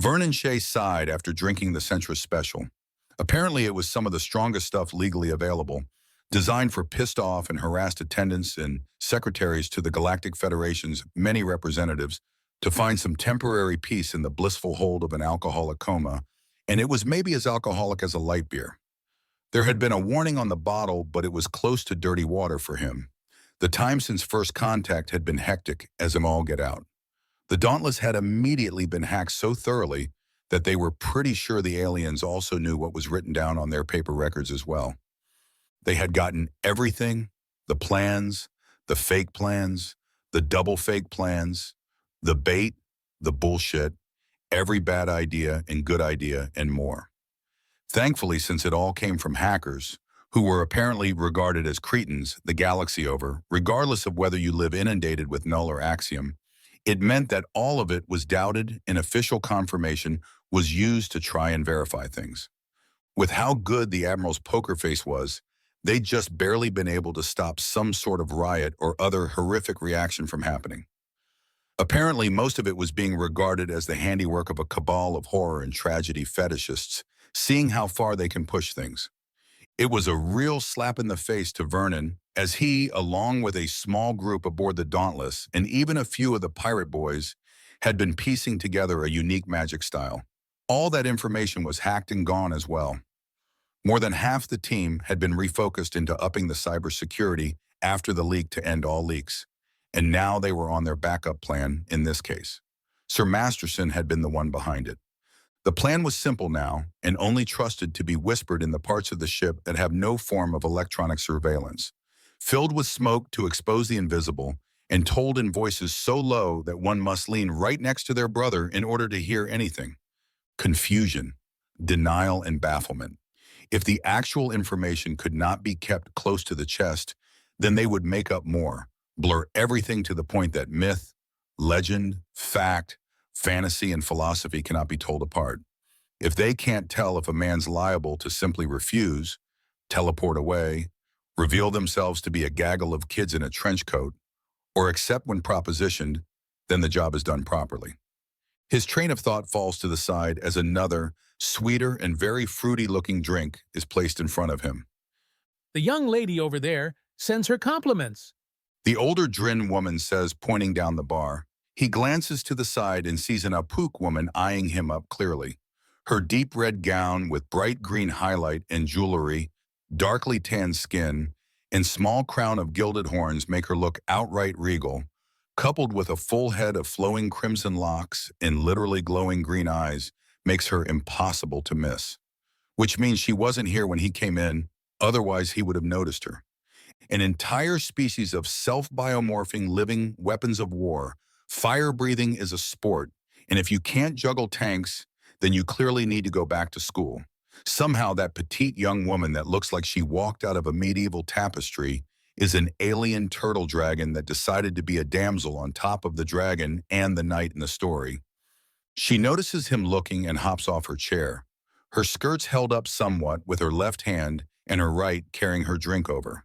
Vernon Shea sighed after drinking the Centris Special. Apparently, it was some of the strongest stuff legally available, designed for pissed-off and harassed attendants and secretaries to the Galactic Federation's many representatives to find some temporary peace in the blissful hold of an alcoholic coma, and it was maybe as alcoholic as a light beer. There had been a warning on the bottle, but it was close to dirty water for him. The time since first contact had been hectic as him all get out. The Dauntless had immediately been hacked so thoroughly that they were pretty sure the aliens also knew what was written down on their paper records as well. They had gotten everything, the plans, the fake plans, the double fake plans, the bait, the bullshit, every bad idea and good idea, and more. Thankfully, since it all came from hackers, who were apparently regarded as cretins the galaxy over, regardless of whether you live inundated with null or axiom, it meant that all of it was doubted and official confirmation was used to try and verify things. With how good the Admiral's poker face was, they'd just barely been able to stop some sort of riot or other horrific reaction from happening. Apparently, most of it was being regarded as the handiwork of a cabal of horror and tragedy fetishists, seeing how far they can push things. It was a real slap in the face to Vernon, as he, along with a small group aboard the Dauntless and even a few of the pirate boys, had been piecing together a unique magic style. All that information was hacked and gone as well. More than half the team had been refocused into upping the cybersecurity after the leak to end all leaks, and now they were on their backup plan in this case. Sir Masterson had been the one behind it. The plan was simple now, and only trusted to be whispered in the parts of the ship that have no form of electronic surveillance, filled with smoke to expose the invisible, and told in voices so low that one must lean right next to their brother in order to hear anything. Confusion, denial, and bafflement. If the actual information could not be kept close to the chest, then they would make up more, blur everything to the point that myth, legend, fact, fantasy, and philosophy cannot be told apart. If they can't tell if a man's liable to simply refuse, teleport away, reveal themselves to be a gaggle of kids in a trench coat, or accept when propositioned, then the job is done properly. His train of thought falls to the side as another, sweeter and very fruity-looking drink is placed in front of him. The young lady over there sends her compliments. The older Drin woman says, pointing down the bar. He glances to the side and sees an Apuk woman eyeing him up clearly. Her deep red gown with bright green highlight and jewelry, darkly tanned skin, and small crown of gilded horns make her look outright regal, coupled with a full head of flowing crimson locks and literally glowing green eyes, makes her impossible to miss. Which means she wasn't here when he came in, otherwise he would have noticed her. An entire species of self-biomorphing living weapons of war. Fire-breathing is a sport, and if you can't juggle tanks, then you clearly need to go back to school. Somehow that petite young woman that looks like she walked out of a medieval tapestry is an alien turtle dragon that decided to be a damsel on top of the dragon and the knight in the story. She notices him looking and hops off her chair, her skirts held up somewhat with her left hand and her right carrying her drink over.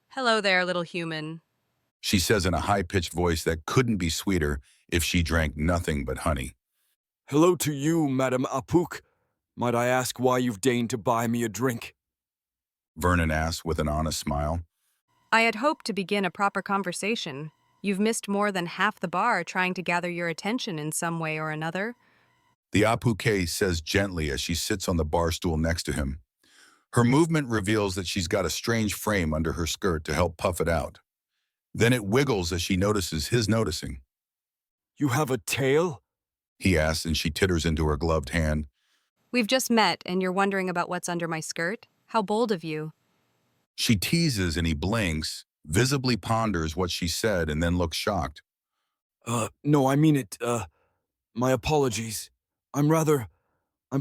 Hello there, little human. She says in a high-pitched voice that couldn't be sweeter if she drank nothing but honey. Hello to you, Madam Apuk. Might I ask why you've deigned to buy me a drink? Vernon asked with an honest smile. I had hoped to begin a proper conversation. You've missed more than half the bar trying to gather your attention in some way or another. The Apuke says gently as she sits on the bar stool next to him. Her movement reveals that she's got a strange frame under her skirt to help puff it out. Then it wiggles as she notices his noticing. You have a tail? He asks, and she titters into her gloved hand. We've just met, and you're wondering about what's under my skirt? How bold of you. She teases, and he blinks, visibly ponders what she said, and then looks shocked. No, I mean it, my apologies. I'm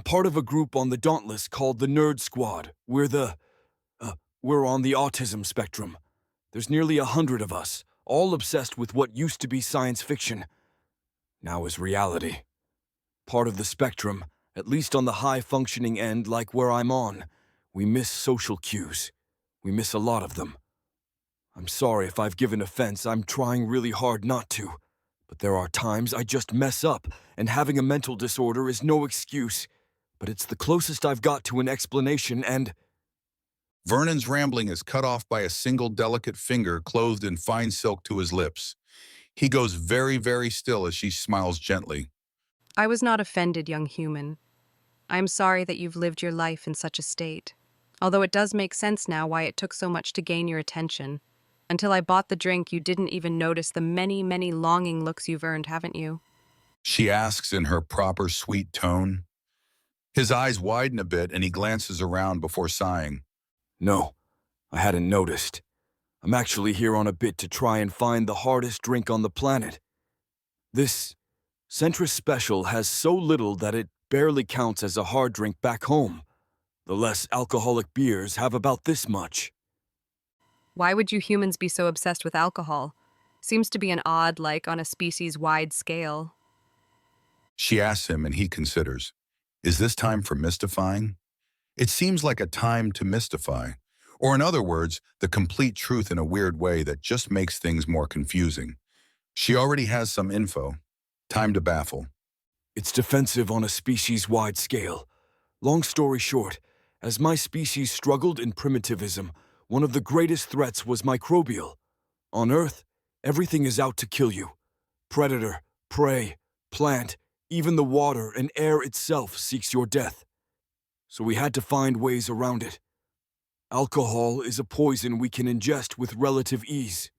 part of a group on the Dauntless called the Nerd Squad. We're on the autism spectrum. There's nearly 100 of us, all obsessed with what used to be science fiction. Now is reality. Part of the spectrum, at least on the high-functioning end like where I'm on, we miss social cues. We miss a lot of them. I'm sorry if I've given offense, I'm trying really hard not to. but there are times I just mess up, and having a mental disorder is no excuse. But it's the closest I've got to an explanation, and Vernon's rambling is cut off by a single delicate finger clothed in fine silk to his lips. He goes very, very still as she smiles gently. I was not offended, young human. I am sorry that you've lived your life in such a state. Although it does make sense now why it took so much to gain your attention. Until I bought the drink, you didn't even notice the many, many longing looks you've earned, haven't you? She asks in her proper sweet tone. His eyes widen a bit and he glances around before sighing. no, I hadn't noticed. I'm actually here on a bit to try and find the hardest drink on the planet. This Centris Special has so little that it barely counts as a hard drink back home. The less alcoholic beers have about this much. Why would you humans be so obsessed with alcohol? Seems to be an odd, like, on a species-wide scale. She asks him and he considers. Is this time for mystifying? It seems like a time to mystify. Or in other words, the complete truth in a weird way that just makes things more confusing. She already has some info. Time to baffle. It's defensive on a species-wide scale. Long story short, as my species struggled in primitivism, one of the greatest threats was microbial. On Earth, everything is out to kill you. Predator, prey, plant, even the water and air itself seeks your death. So we had to find ways around it. Alcohol is a poison we can ingest with relative ease.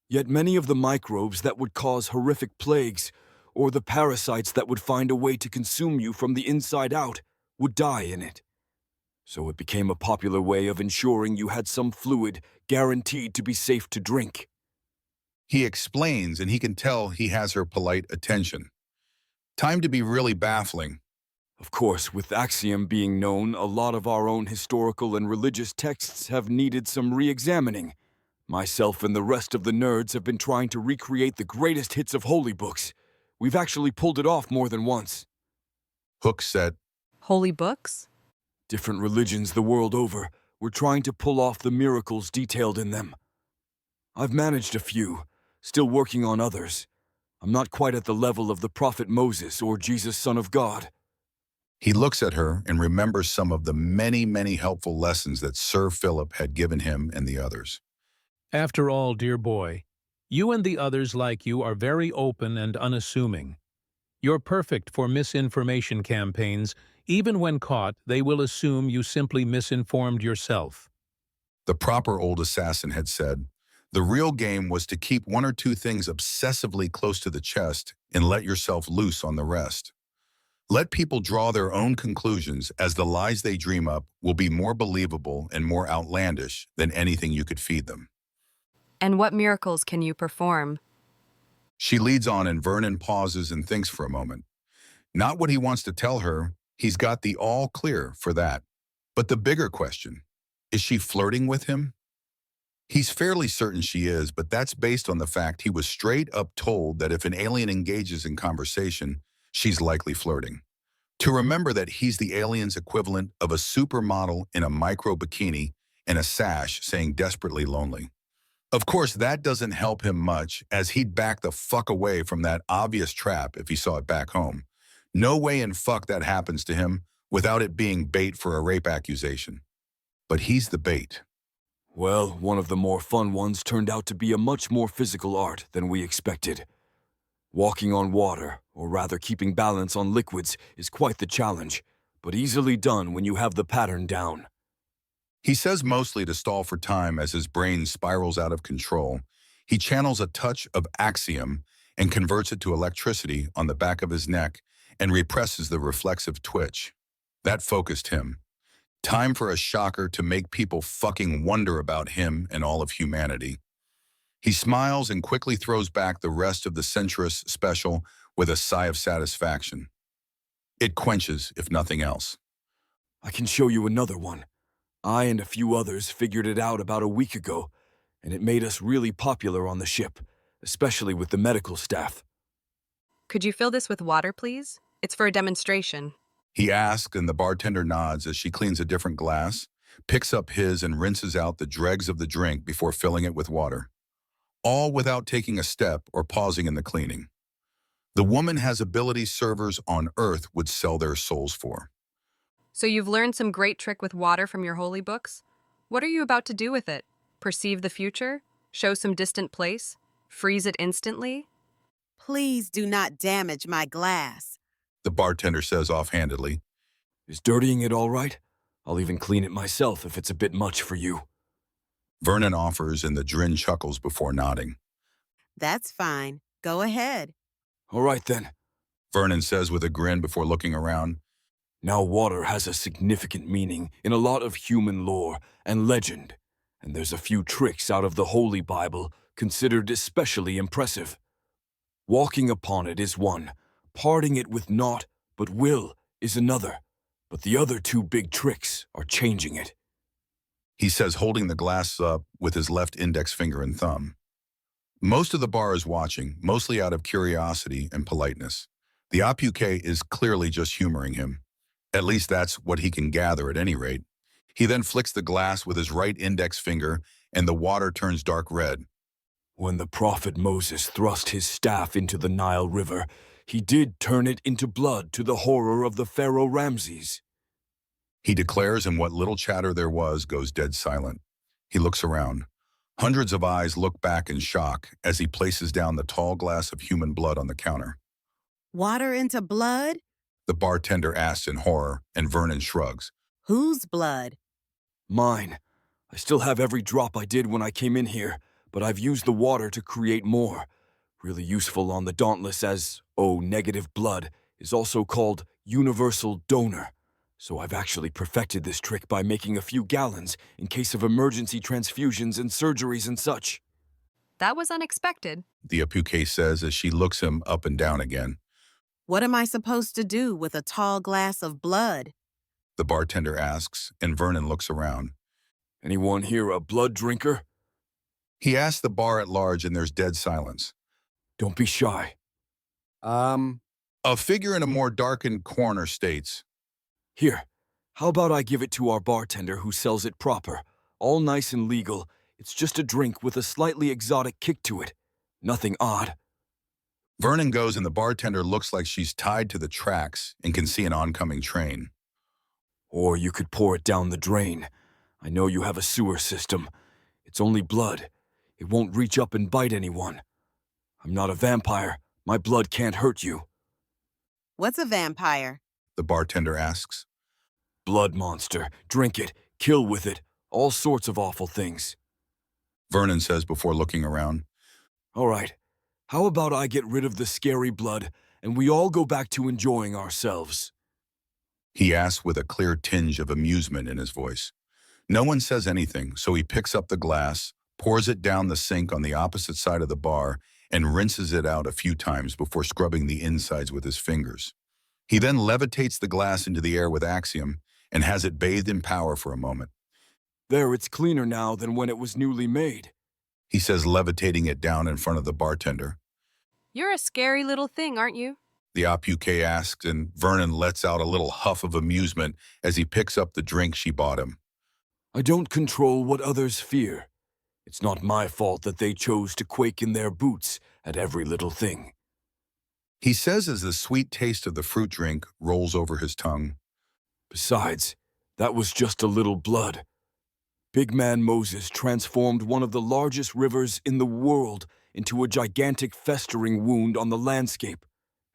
Yet many of the microbes that would cause horrific plagues, or the parasites that would find a way to consume you from the inside out, would die in it. So it became a popular way of ensuring you had some fluid guaranteed to be safe to drink. He explains and he can tell he has her polite attention. Time to be really baffling. Of course, with axiom being known, a lot of our own historical and religious texts have needed some re-examining. Myself and the rest of the nerds have been trying to recreate the greatest hits of holy books. We've actually pulled it off more than once. Hook said, Holy books? Different religions the world over were trying to pull off the miracles detailed in them. I've managed a few, still working on others. I'm not quite at the level of the prophet Moses or Jesus, Son of God. He looks at her and remembers some of the many, many helpful lessons that Sir Philip had given him and the others. After all, dear boy, you and the others like you are very open and unassuming. You're perfect for misinformation campaigns. Even when caught, they will assume you simply misinformed yourself. The proper old assassin had said, the real game was to keep one or two things obsessively close to the chest and let yourself loose on the rest. Let people draw their own conclusions as the lies they dream up will be more believable and more outlandish than anything you could feed them. And what miracles can you perform? She leads on and Vernon pauses and thinks for a moment. Not what he wants to tell her, he's got the all clear for that. But the bigger question, is she flirting with him? He's fairly certain she is, but that's based on the fact he was straight up told that if an alien engages in conversation, she's likely flirting. To remember that he's the alien's equivalent of a supermodel in a micro bikini and a sash saying desperately lonely. Of course, that doesn't help him much, as he'd back the fuck away from that obvious trap if he saw it back home. No way in fuck that happens to him without it being bait for a rape accusation. But he's the bait. Well, one of the more fun ones turned out to be a much more physical art than we expected. Walking on water, or rather keeping balance on liquids, is quite the challenge, but easily done when you have the pattern down. He says mostly to stall for time as his brain spirals out of control. He channels a touch of axiom and converts it to electricity on the back of his neck and represses the reflexive twitch. That focused him. Time for a shocker to make people fucking wonder about him and all of humanity. He smiles and quickly throws back the rest of the Centris Special with a sigh of satisfaction. It quenches, if nothing else. I can show you another one. I and a few others figured it out about a week ago, and it made us really popular on the ship, especially with the medical staff. Could you fill this with water, please? It's for a demonstration. He asks, and the bartender nods as she cleans a different glass, picks up his and rinses out the dregs of the drink before filling it with water. All without taking a step or pausing in the cleaning. The woman has abilities servers on Earth would sell their souls for. So you've learned some great trick with water from your holy books? What are you about to do with it? Perceive the future? Show some distant place? Freeze it instantly? Please do not damage my glass. The bartender says offhandedly. Is dirtying it all right? I'll even clean it myself if it's a bit much for you. Vernon offers and the Drin chuckles before nodding. That's fine. Go ahead. All right then. Vernon says with a grin before looking around. Now water has a significant meaning in a lot of human lore and legend, and there's a few tricks out of the Holy Bible considered especially impressive. Walking upon it is one, parting it with naught but will is another, but the other two big tricks are changing it. He says, holding the glass up with his left index finger and thumb. Most of the bar is watching, mostly out of curiosity and politeness. The appuqué is clearly just humoring him. At least that's what he can gather at any rate. He then flicks the glass with his right index finger, and the water turns dark red. When the prophet Moses thrust his staff into the Nile River, he did turn it into blood to the horror of the Pharaoh Ramses. He declares, and what little chatter there was goes dead silent. He looks around. Hundreds of eyes look back in shock as he places down the tall glass of human blood on the counter. Water into blood? The bartender asks in horror, and Vernon shrugs. Whose blood? Mine. I still have every drop I did when I came in here, but I've used the water to create more. Really useful on the Dauntless as O-negative blood is also called universal donor. So I've actually perfected this trick by making a few gallons in case of emergency transfusions and surgeries and such. That was unexpected. The appuqué says as she looks him up and down again. What am I supposed to do with a tall glass of blood? The bartender asks, and Vernon looks around. Anyone here a blood drinker? He asks the bar at large, and there's dead silence. Don't be shy. A figure in a more darkened corner states, Here, how about I give it to our bartender who sells it proper? All nice and legal. It's just a drink with a slightly exotic kick to it. Nothing odd. Vernon goes, and the bartender looks like she's tied to the tracks and can see an oncoming train. Or you could pour it down the drain. I know you have a sewer system. It's only blood. It won't reach up and bite anyone. I'm not a vampire. My blood can't hurt you. What's a vampire? The bartender asks. Blood monster. Drink it. Kill with it. All sorts of awful things. Vernon says before looking around. All right. How about I get rid of the scary blood and we all go back to enjoying ourselves? He asks with a clear tinge of amusement in his voice. No one says anything, so he picks up the glass, pours it down the sink on the opposite side of the bar, and rinses it out a few times before scrubbing the insides with his fingers. He then levitates the glass into the air with axiom and has it bathed in power for a moment. There, it's cleaner now than when it was newly made. He says, levitating it down in front of the bartender. You're a scary little thing, aren't you? The appuqué asks, and Vernon lets out a little huff of amusement as he picks up the drink she bought him. I don't control what others fear. It's not my fault that they chose to quake in their boots at every little thing. He says as the sweet taste of the fruit drink rolls over his tongue. Besides, that was just a little blood. Big Man Moses transformed one of the largest rivers in the world into a gigantic festering wound on the landscape,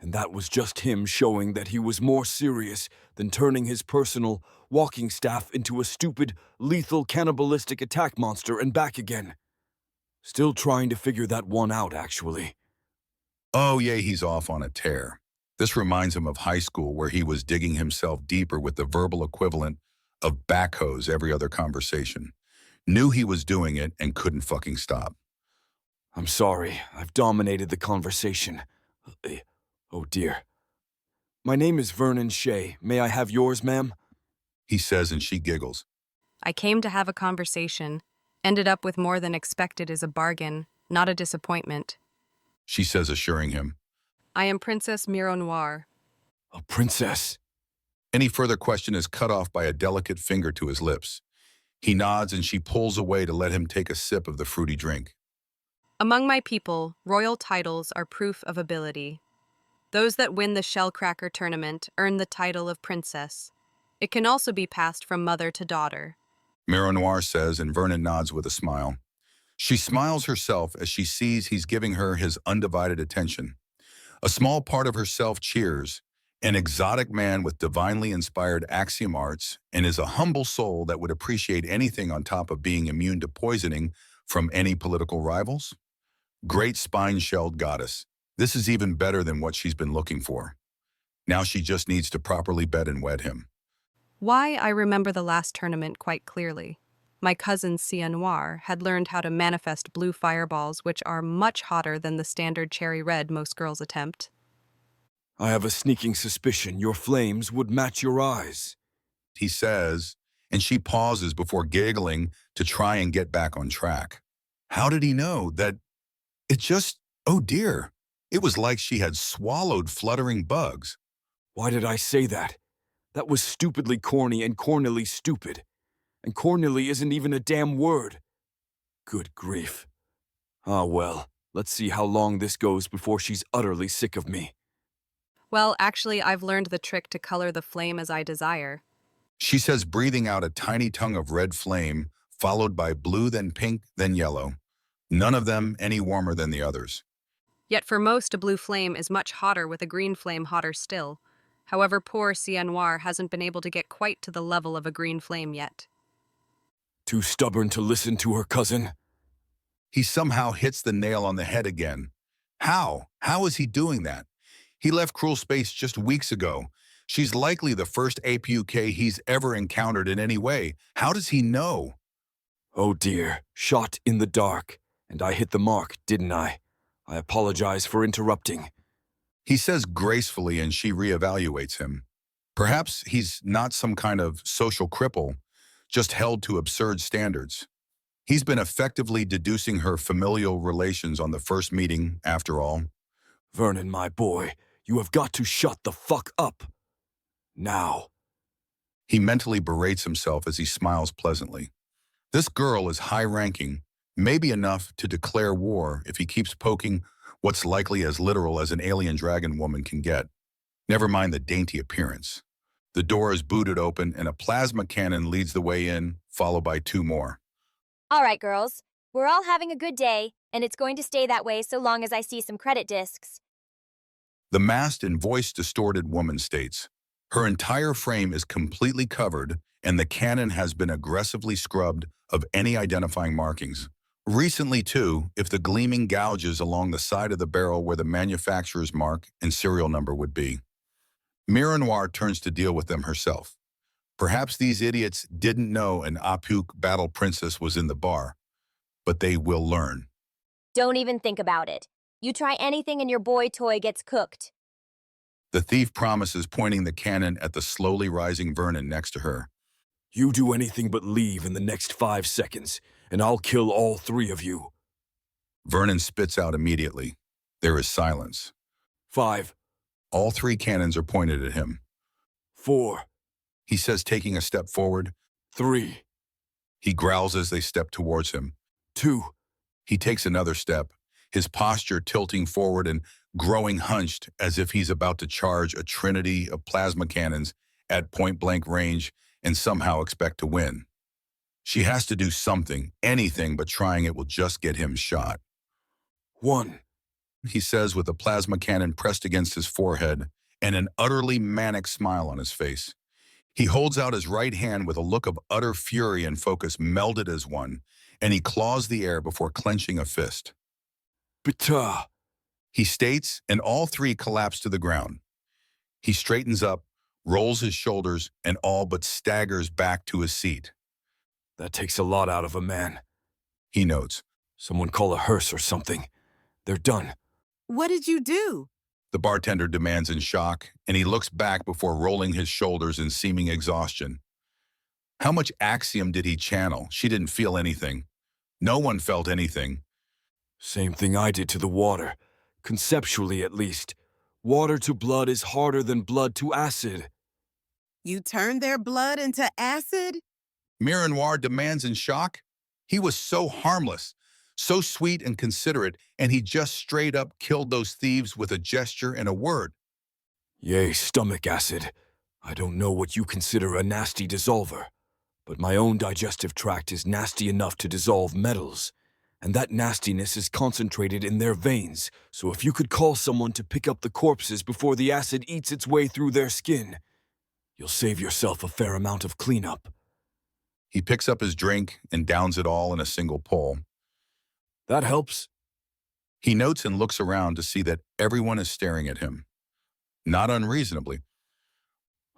and that was just him showing that he was more serious than turning his personal walking staff into a stupid, lethal, cannibalistic attack monster and back again. Still trying to figure that one out, actually. Oh, yeah, he's off on a tear. This reminds him of high school where he was digging himself deeper with the verbal equivalent of backhoes every other conversation. Knew he was doing it and couldn't fucking stop. I'm sorry, I've dominated the conversation. Oh dear. My name is Vernon Shea. May I have yours, ma'am? He says, and she giggles. I came to have a conversation. Ended up with more than expected as a bargain, not a disappointment. She says, assuring him. I am Princess Miro Noir. A princess? Any further question is cut off by a delicate finger to his lips. He nods and she pulls away to let him take a sip of the fruity drink. Among my people, royal titles are proof of ability. Those that win the Shellcracker tournament earn the title of princess. It can also be passed from mother to daughter. Mironoir says, and Vernon nods with a smile. She smiles herself as she sees he's giving her his undivided attention. A small part of herself cheers, an exotic man with divinely inspired axiom arts, and is a humble soul that would appreciate anything on top of being immune to poisoning from any political rivals. Great spine-shelled goddess. This is even better than what she's been looking for. Now she just needs to properly bed and wed him. Why I remember the last tournament quite clearly. My cousin Cia Noir had learned how to manifest blue fireballs, which are much hotter than the standard cherry red most girls attempt. I have a sneaking suspicion your flames would match your eyes. He says, and she pauses before giggling to try and get back on track. How did he know that oh dear, it was like she had swallowed fluttering bugs. Why did I say that? That was stupidly corny and cornily stupid. And cornily isn't even a damn word. Good grief. Ah well, let's see how long this goes before she's utterly sick of me. Well, actually, I've learned the trick to color the flame as I desire. She says, breathing out a tiny tongue of red flame, followed by blue, then pink, then yellow. None of them any warmer than the others. Yet for most, a blue flame is much hotter with a green flame hotter still. However, poor Cia Noir hasn't been able to get quite to the level of a green flame yet. Too stubborn to listen to her cousin? He somehow hits the nail on the head again. How? How is he doing that? He left Cruel Space just weeks ago. She's likely the first APUK he's ever encountered in any way. How does he know? Oh dear, shot in the dark. And I hit the mark, didn't I? I apologize for interrupting. He says gracefully, and she reevaluates him. Perhaps he's not some kind of social cripple, just held to absurd standards. He's been effectively deducing her familial relations on the first meeting, after all. Vernon, my boy, you have got to shut the fuck up. Now. He mentally berates himself as he smiles pleasantly. This girl is high-ranking, maybe enough to declare war if he keeps poking what's likely as literal as an alien dragon woman can get. Never mind the dainty appearance. The door is booted open and a plasma cannon leads the way in, followed by two more. All right, girls. We're all having a good day, and it's going to stay that way so long as I see some credit discs. The masked and voice-distorted woman states, her entire frame is completely covered and the cannon has been aggressively scrubbed of any identifying markings. Recently, too, if the gleaming gouges along the side of the barrel where the manufacturer's mark and serial number would be. Mironoir turns to deal with them herself. Perhaps these idiots didn't know an Apuk battle princess was in the bar, but they will learn. Don't even think about it. You try anything and your boy toy gets cooked. The thief promises, pointing the cannon at the slowly rising Vernon next to her. You do anything but leave in the next 5 seconds, and I'll kill all 3 of you. Vernon spits out immediately. There is silence. 5. All 3 cannons are pointed at him. 4. He says, taking a step forward. 3. He growls as they step towards him. 2. He takes another step, his posture tilting forward and growing hunched as if he's about to charge a trinity of plasma cannons at point-blank range and somehow expect to win. She has to do something, anything, but trying it will just get him shot. 1. He says with a plasma cannon pressed against his forehead and an utterly manic smile on his face. He holds out his right hand with a look of utter fury and focus melded as one, and he claws the air before clenching a fist. Bita. He states, and all 3 collapse to the ground. He straightens up, rolls his shoulders, and all but staggers back to his seat. That takes a lot out of a man. He notes. Someone call a hearse or something. They're done. What did you do? The bartender demands in shock, and he looks back before rolling his shoulders in seeming exhaustion. How much axiom did he channel? She didn't feel anything. No one felt anything. Same thing I did to the water. Conceptually, at least. Water to blood is harder than blood to acid. You turned their blood into acid? Mironoir demands in shock. He was so harmless, so sweet and considerate, and he just straight up killed those thieves with a gesture and a word. Yay, stomach acid. I don't know what you consider a nasty dissolver, but my own digestive tract is nasty enough to dissolve metals, and that nastiness is concentrated in their veins, so if you could call someone to pick up the corpses before the acid eats its way through their skin, you'll save yourself a fair amount of cleanup. He picks up his drink and downs it all in a single pull. That helps. He notes and looks around to see that everyone is staring at him. Not unreasonably.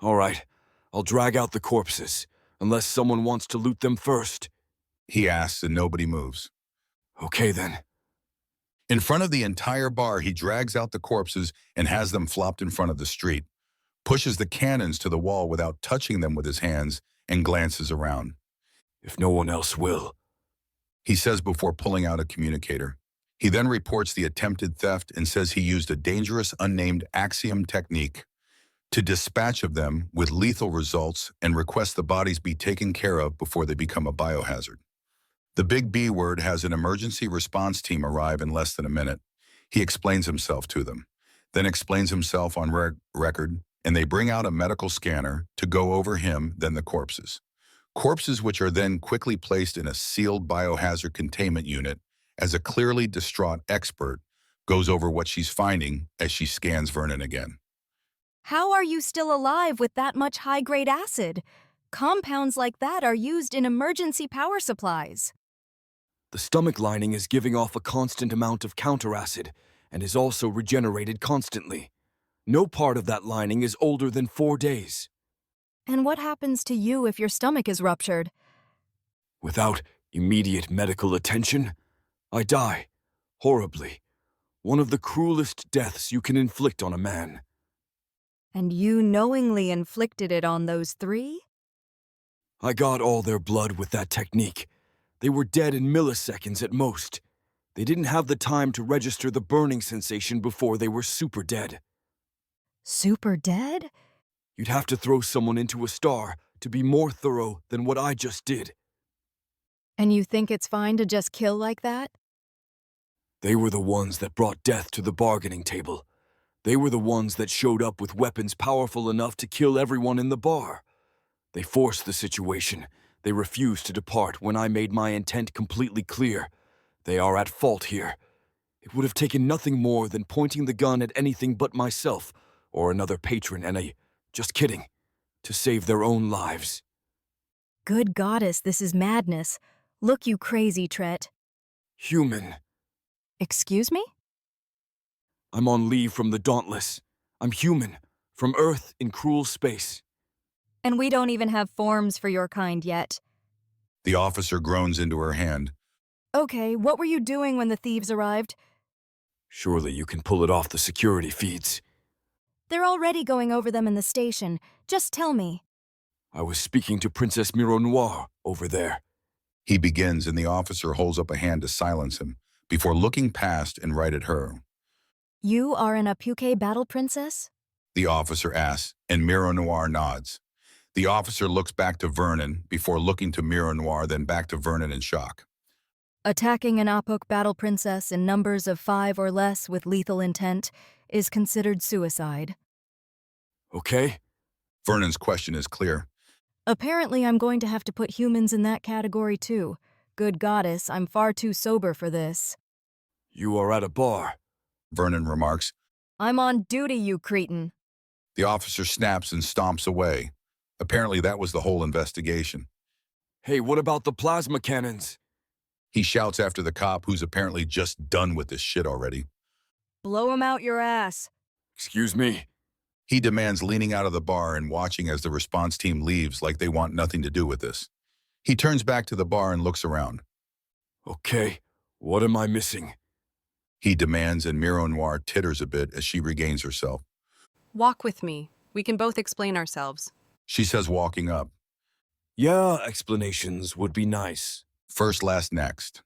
All right, I'll drag out the corpses, unless someone wants to loot them first. He asks and nobody moves. Okay then. In front of the entire bar, he drags out the corpses and has them flopped in front of the street, pushes the cannons to the wall without touching them with his hands, and glances around. If no one else will. He says before pulling out a communicator. He then reports the attempted theft and says he used a dangerous unnamed axiom technique to dispatch of them with lethal results and requests the bodies be taken care of before they become a biohazard. The big B word has an emergency response team arrive in less than a minute. He explains himself to them, then explains himself on record, and they bring out a medical scanner to go over him, then the corpses. Corpses which are then quickly placed in a sealed biohazard containment unit as a clearly distraught expert goes over what she's finding as she scans Vernon again. How are you still alive with that much high-grade acid? Compounds like that are used in emergency power supplies. The stomach lining is giving off a constant amount of counteracid and is also regenerated constantly. No part of that lining is older than 4 days. And what happens to you if your stomach is ruptured? Without immediate medical attention, I die, horribly. One of the cruelest deaths you can inflict on a man. And you knowingly inflicted it on those 3? I got all their blood with that technique. They were dead in milliseconds at most. They didn't have the time to register the burning sensation before they were super dead. Super dead? You'd have to throw someone into a star to be more thorough than what I just did. And you think it's fine to just kill like that? They were the ones that brought death to the bargaining table. They were the ones that showed up with weapons powerful enough to kill everyone in the bar. They forced the situation. They refused to depart when I made my intent completely clear. They are at fault here. It would have taken nothing more than pointing the gun at anything but myself or another patron and just kidding, to save their own lives. Good goddess, this is madness. Look, you crazy Tret. Human. Excuse me? I'm on leave from the Dauntless. I'm human, from Earth in cruel space. And we don't even have forms for your kind yet. The officer groans into her hand. Okay, what were you doing when the thieves arrived? Surely you can pull it off the security feeds. They're already going over them in the station. Just tell me. I was speaking to Princess Miro Noir over there. He begins and the officer holds up a hand to silence him before looking past and right at her. You are an Apuke battle princess? The officer asks, and Miro Noir nods. The officer looks back to Vernon before looking to Miro Noir, then back to Vernon in shock. Attacking an Apuk battle princess in numbers of 5 or less with lethal intent is considered suicide. Okay? Vernon's question is clear. Apparently, I'm going to have to put humans in that category too. Good goddess, I'm far too sober for this. You are at a bar, Vernon remarks. I'm on duty, you cretin. The officer snaps and stomps away. Apparently that was the whole investigation. Hey, what about the plasma cannons? He shouts after the cop, who's apparently just done with this shit already. Blow 'em out your ass. Excuse me? He demands, leaning out of the bar and watching as the response team leaves like they want nothing to do with this. He turns back to the bar and looks around. Okay, what am I missing? He demands, and Miro Noir titters a bit as she regains herself. Walk with me. We can both explain ourselves. She says, walking up. Yeah, explanations would be nice. First, last, next.